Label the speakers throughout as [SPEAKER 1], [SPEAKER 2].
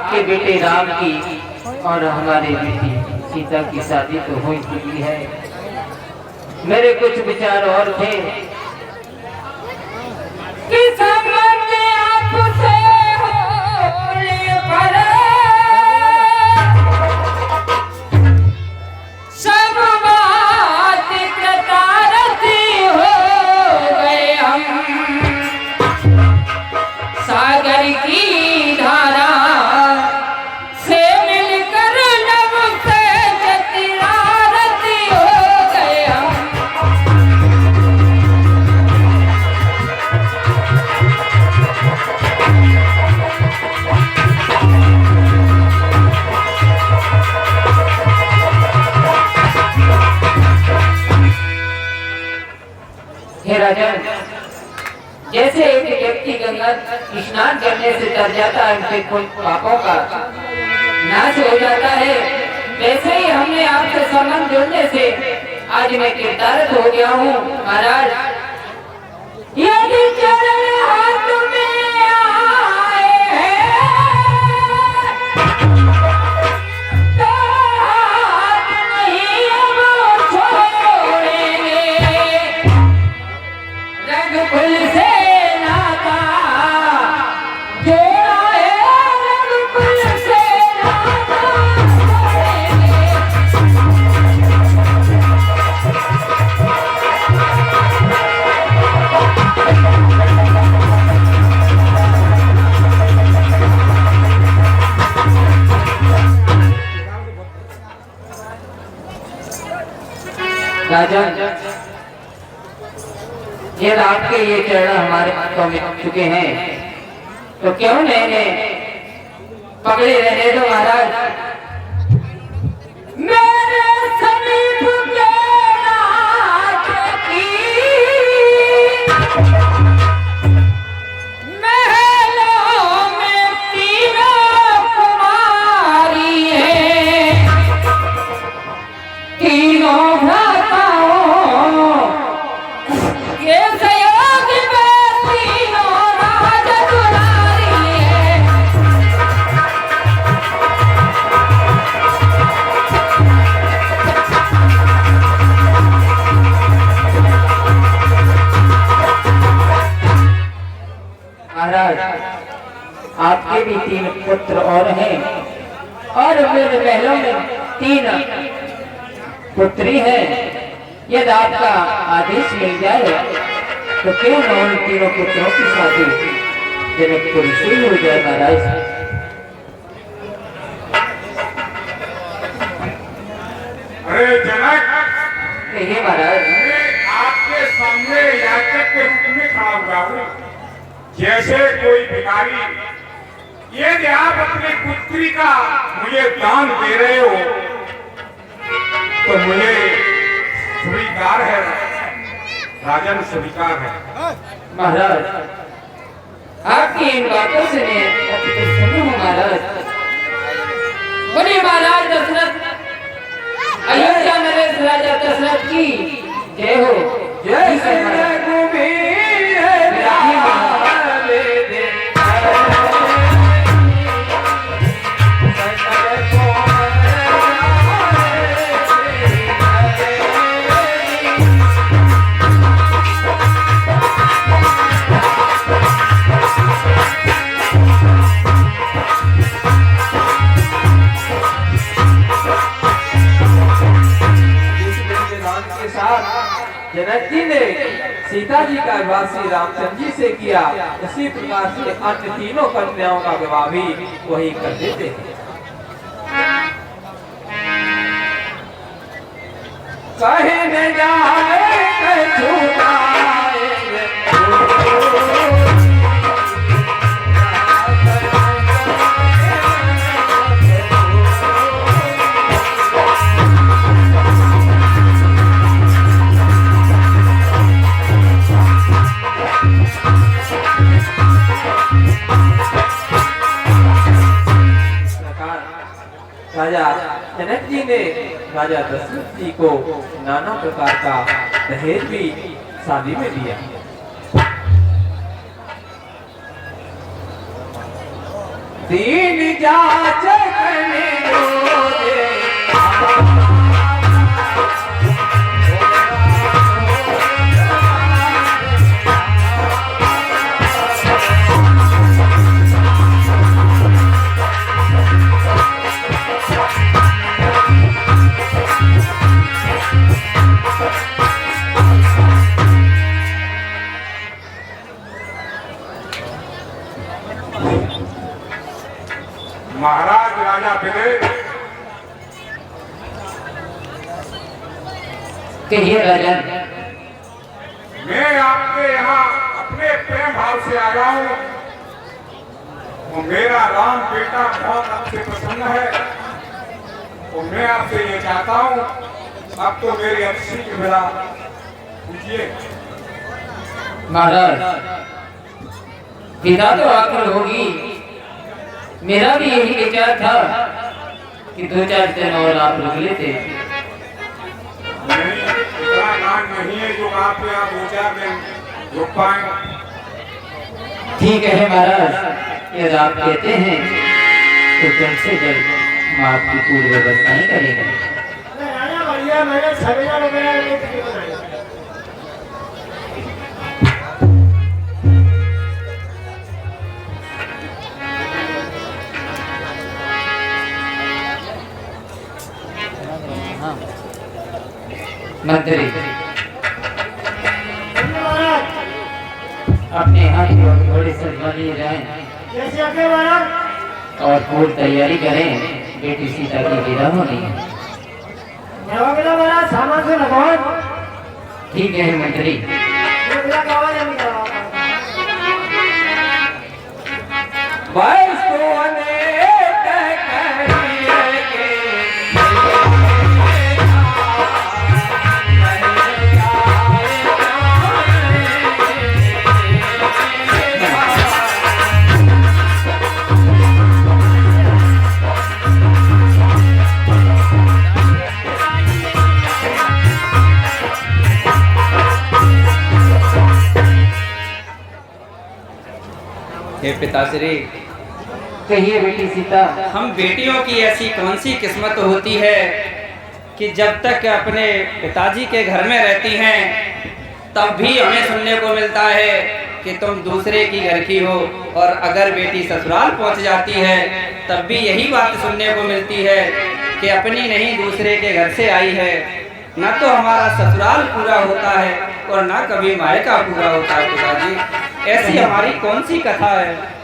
[SPEAKER 1] आपके बेटे राम की और हमारी बेटी सीता की शादी तो हो चुकी है। मेरे कुछ विचार और थे कि संबंध आपसे होने पर सब बात कृतार्थी हो गए हम। सागर की धारा से मिलकर नभ से जतिरारती हो गए हम। हे राजन, जैसे एक व्यक्ति गंगा स्नान करने से तर जाता है, उनके कोई पापों का नाश हो जाता है, वैसे ही हमने आपसे संबंध जोड़ने से आज मैं कृतार्थ हो गया हूँ। महाराज, यदि चरण हाथ में आए हैं तो हाथ नहीं अब छोड़ेंगे। रघुकुल से नाता जोड़ा है, रघुकुल से नाता जोड़ेंगे। राजन, ये आपके ये चरण हमारे हाथों में आ चुके हैं, तो क्यों नहीं पकड़े रहने दो महाराज। मेरे समीप के नाथ की महलों में तीनों कुमारी हैं, तीनों के सहयोग में तीनों राजकुमारी हैं। महाराज, आपके भी 3 पुत्र और हैं और मेरे महलों में 3 पुत्री हैं। यदि आपका आदेश मिल जाए तो क्यों न उन तीनों पुत्रों की शादी जनकपुर से हो जाए। महाराज,
[SPEAKER 2] अरे जनक,
[SPEAKER 1] कहिए महाराज।
[SPEAKER 2] आपके सामने याचक के रूप में खड़ा हुआ हूँ, जैसे कोई भिखारी। यदि आप अपनी पुत्री का मुझे दान दे रहे हो तो मुझे स्वीकार है, राजन स्वीकार है।
[SPEAKER 1] महाराज, आपकी इन बातों से मैं प्रसन्न हूँ। महाराज, बोलिए महाराज दशरथ, अयोध्या नरेश राजा दशरथ की जय हो। जय
[SPEAKER 3] जनक जी ने सीता जी का विवाह श्री रामचंद्र जी से किया, उसी प्रकार से अन्य तीनों कन्याओं का विवाह भी वही कर देते हैं।
[SPEAKER 1] कहे न जाए
[SPEAKER 3] राजा जनक जी ने राजा दशरथ जी को नाना प्रकार का दहेज भी शादी में दिया।
[SPEAKER 1] दीन जा
[SPEAKER 2] महाराज राजा विजय,
[SPEAKER 1] कहिए राजन।
[SPEAKER 2] मैं आपके यहाँ अपने प्रेम भाव से आया हूँ। और मेरा राम बेटा बहुत आपसे प्रसन्न है। और मैं आपसे ये चाहता हूँ, अब तो मेरी अच्छी की मेरा पूछिए।
[SPEAKER 1] महाराज, विदा तो आखिर होगी। मेरा भी यही विचार था कि 2-4 दिन और आप रुक लेते।
[SPEAKER 2] नहीं, इतना काम नहीं है जो आप यहाँ 2-4 दिन रुक पाए।
[SPEAKER 1] ठीक है महाराज, यदि आप कहते हैं तो जल्द से जल्द हम आपकी पूरी व्यवस्थाएं करेंगे।
[SPEAKER 4] राजा भैया मैंने सवेरा वगैरह नहीं बनाया।
[SPEAKER 1] मंत्री,
[SPEAKER 4] महाराज
[SPEAKER 1] अपने हाथी और घोड़े सजवानी जाएं
[SPEAKER 4] कैसे आगे महाराज?
[SPEAKER 1] और पूरी तैयारी करें। बेटी सीता की विदा होनी है।
[SPEAKER 4] महाराज सामान से लगाओ।
[SPEAKER 1] ठीक है मंत्री।
[SPEAKER 4] ये पूरा गाँव है, नहीं गाँव।
[SPEAKER 3] वैसो अनेक कहिए के हे पिताश्री,
[SPEAKER 1] कहिए बेटी सीता।
[SPEAKER 5] हम बेटियों की ऐसी कौन सी किस्मत होती है कि जब तक अपने पिताजी के घर में रहती हैं तब भी हमें सुनने को मिलता है कि तुम दूसरे की घर की हो, और अगर बेटी ससुराल पहुंच जाती है तब भी यही बात सुनने को मिलती है कि अपनी नहीं दूसरे के घर से आई है। न तो हमारा ससुराल पूरा होता है और न कभी मायका पूरा होता है। पिताजी, ऐसी हमारी कौन सी कथा है?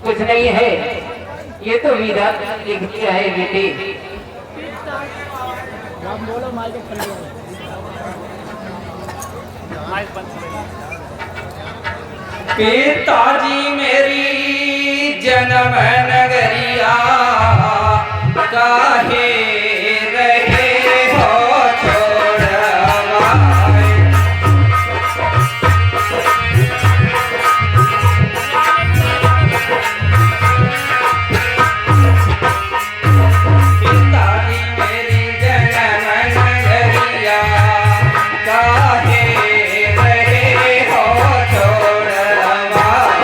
[SPEAKER 1] कुछ नहीं है, ये तो विदा लिख दिया है बेटी।
[SPEAKER 5] पिताजी मेरी जन्म नगरिया काहे रहे हो छोड़वाए। पिताजी मेरी जन्म नगरिया काहे रहे हो छोड़वाए।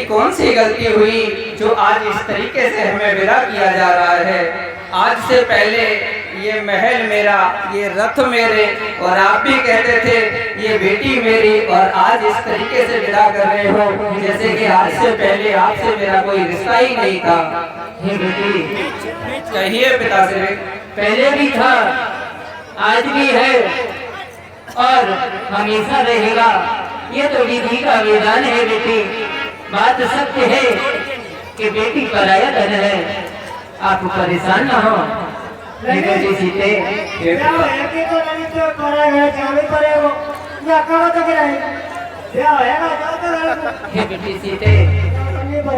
[SPEAKER 5] कौन सी गलती हुई जो आज इस तरीके से हमें विदा किया जा रहा है। आज से पहले ये महल मेरा, ये रथ मेरे, और आप भी कहते थे ये बेटी मेरी, और आज इस तरीके से विदा कर रहे हो जैसे कि आज से पहले आपसे मेरा कोई रिश्ता ही नहीं था।
[SPEAKER 1] हे बेटी,
[SPEAKER 5] कहिए पिता से।
[SPEAKER 1] पहले भी था, आज भी है और हमेशा रहेगा। ये तो विधि का विधान है बेटी। बात सत्य है कि बेटी पराया धन है। आप परेशान न हो। बेटी सीते,
[SPEAKER 4] क्या है कि तो नहीं तो करेगा चालू करेगा या करो तो क्या है क्या होएगा जाओ तो
[SPEAKER 1] हे बेटी सीते,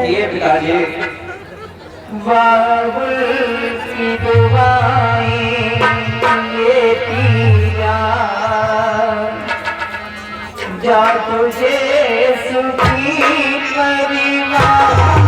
[SPEAKER 5] ये पिताजी।
[SPEAKER 1] बाबुल की दुआएं लेती जा तुझे सुखी परिवार।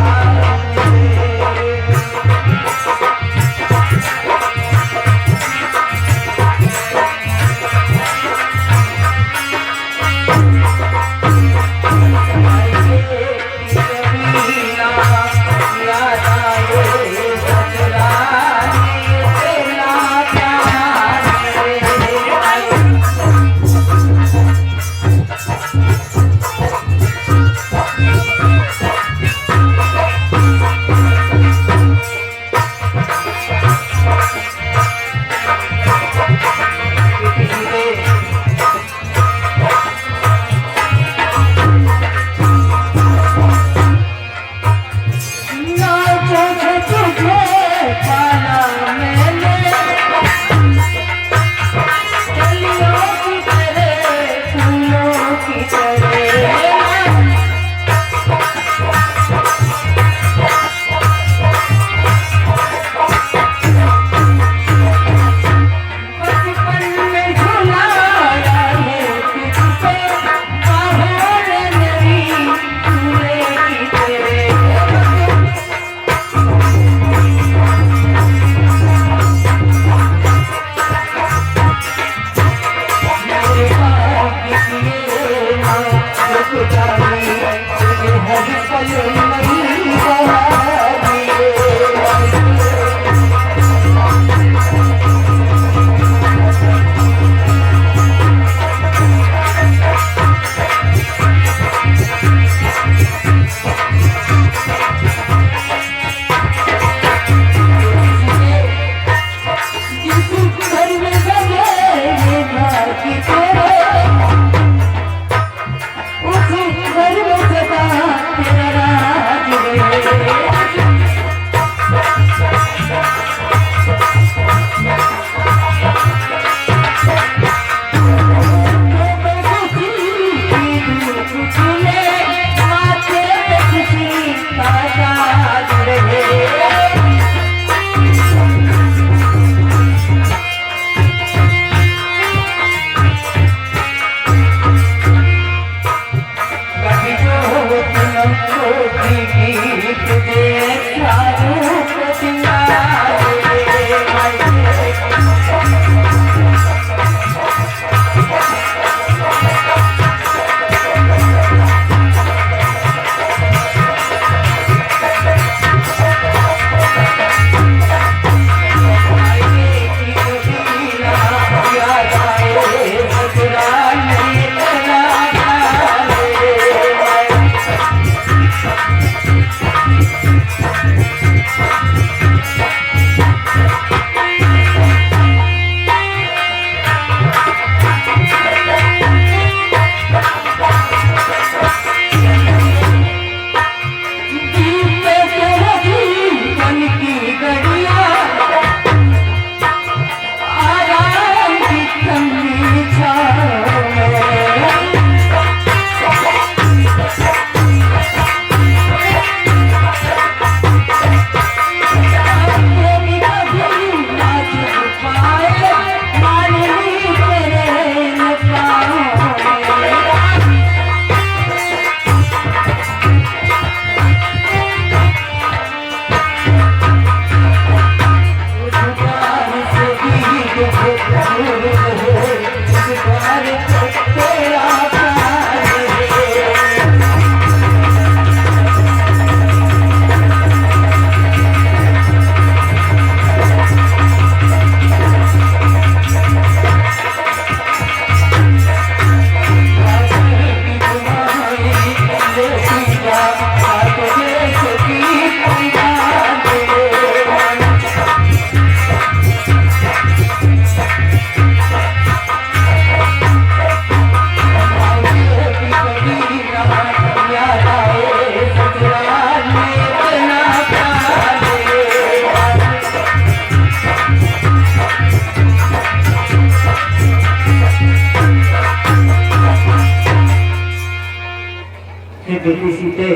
[SPEAKER 1] बेटी सीते,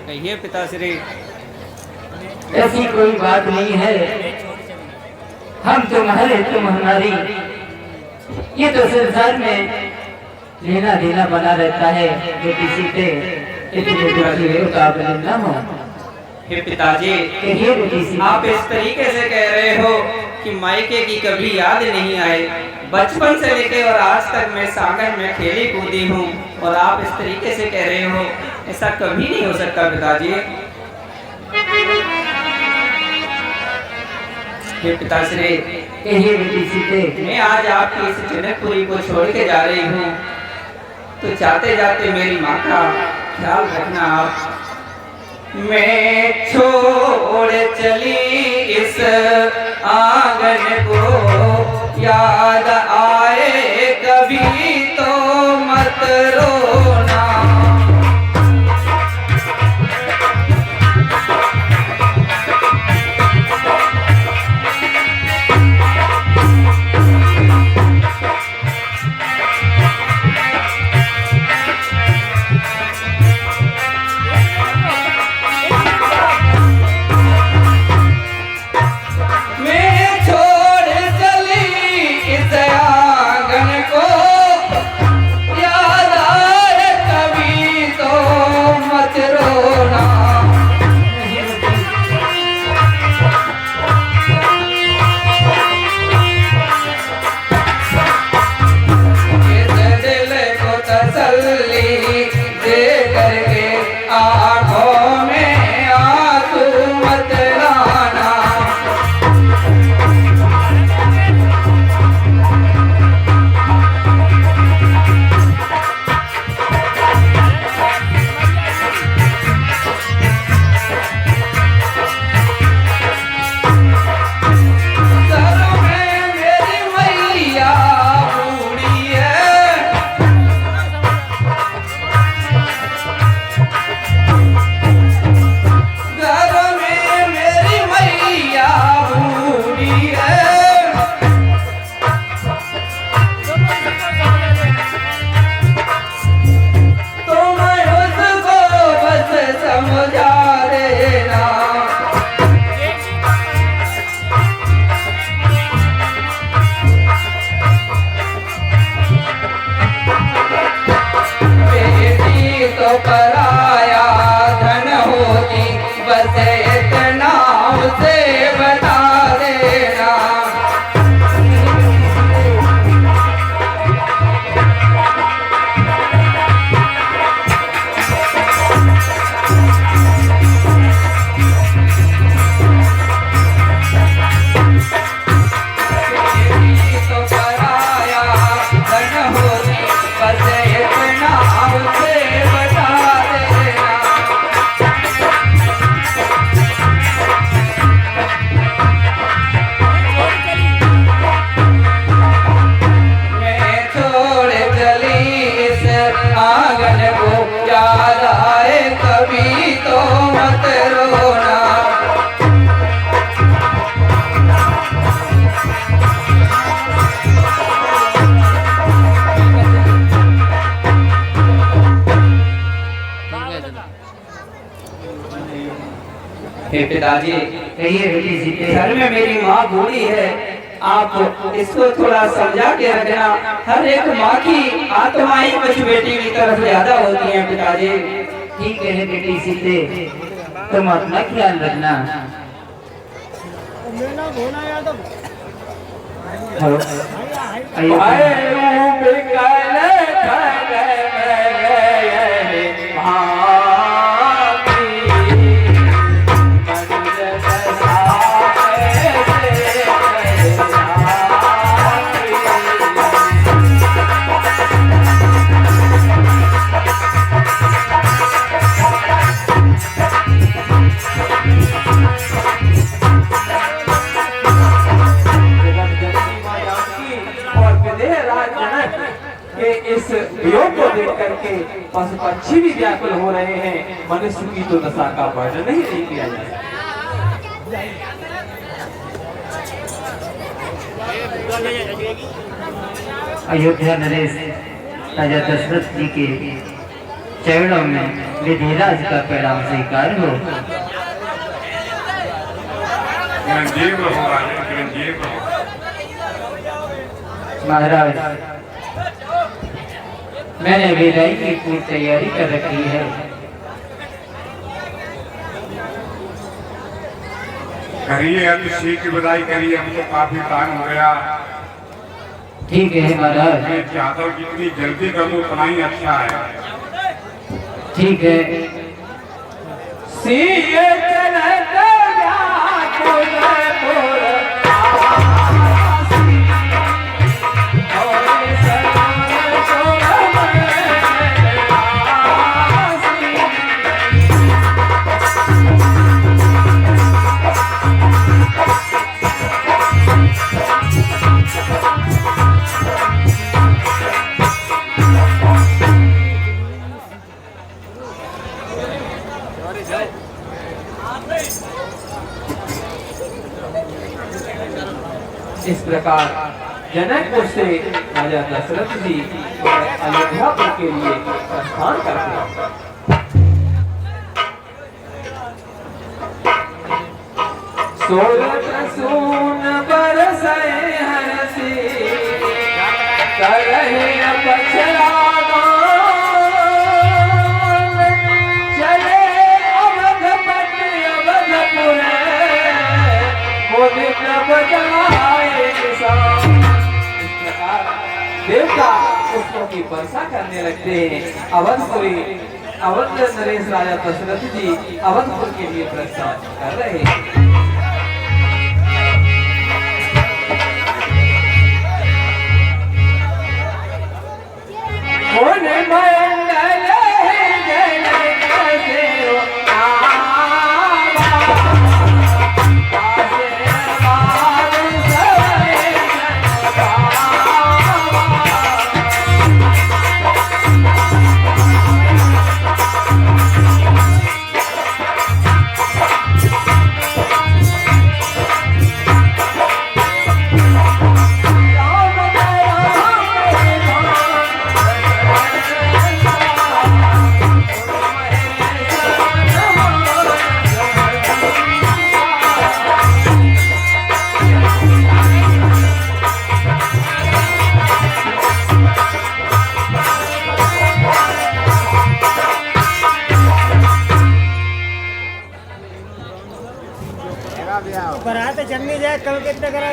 [SPEAKER 5] कहिए पिताश्री।
[SPEAKER 1] ऐसी कोई बात नहीं है, हम तुम्हारे तुम हमारी, ये तो संसार में लेना देना बना रहता है बेटी सीते। इतने दुखी हो तो आप न हो।
[SPEAKER 5] हे पिताजी,
[SPEAKER 1] कहिए बेटी सीते।
[SPEAKER 5] आप इस तरीके से कह रहे हो कि मायके की कभी याद नहीं आई। बचपन से लेके और आज तक मैं सागर में खेली कूदी हूँ और आप इस तरीके से कह रहे हो, ऐसा कभी नहीं हो सकता पिताजी। हे पिताश्री,
[SPEAKER 1] कहिए बेटी सीते।
[SPEAKER 5] मैं आज आपकी इस जनकपुरी को छोड़ के जा रही हूँ, तो जाते जाते मेरी माँ का ख्याल रखना आप। मैं छोड़ चली इस आंगन को, याद आए कभी तो मत रोना।
[SPEAKER 3] हे पिताजी,
[SPEAKER 1] कहिए बेटी सीते।
[SPEAKER 3] घर में मेरी माँ बूढ़ी है, आप इसको थोड़ा समझा के रखना। हर एक माँ की आत्माएं कुछ बेटी की तरफ ज्यादा होती हैं पिताजी।
[SPEAKER 1] ठीक है बेटी सीते, तुम अपना ख्याल रखना। हेलो,
[SPEAKER 3] इस योग को देख करके पशु पक्षी भी व्याकुल हो रहे हैं। मनुष्य की तो दशा का वर्णन नहीं किया जाए।
[SPEAKER 1] अयोध्या नरेश राजा दशरथ जी के चरणों में विधिराज का प्रणाम स्वीकार हो।
[SPEAKER 2] चिरंजीव रहो राजन, चिरंजीव रहो।
[SPEAKER 1] महाराज, मैंने विदाई की पूरी तैयारी कर रखी है।
[SPEAKER 2] करिए, अतिशी की विदाई करिए, हमको काफी टाइम हो गया।
[SPEAKER 1] ठीक है महाराज।
[SPEAKER 2] मैं चाहता हूँ जितनी जल्दी करूँ उतना ही अच्छा है।
[SPEAKER 1] ठीक है।
[SPEAKER 3] सीए चलत व्याकुल पुर आसी, और सलाम सोम आसी। इस प्रकार जनकपुर से राजा दशरथ जी अयोध्यापुर के लिए प्रस्थान करते हैं। सोलह सून बरसे हंसी, करहे पछरागान, चले अवधपति अवधपुर, मोदी प्रभ जमाए निशान। इस प्रकार देवता पुष्पों की वर्षा करने लगते हैं। अवधपुरी अवध नरेश राजा दशरथ जी अवधपुर के लिए प्रस्थान कर रहे हैं।
[SPEAKER 4] बारात जमनी जाए कल कितने करा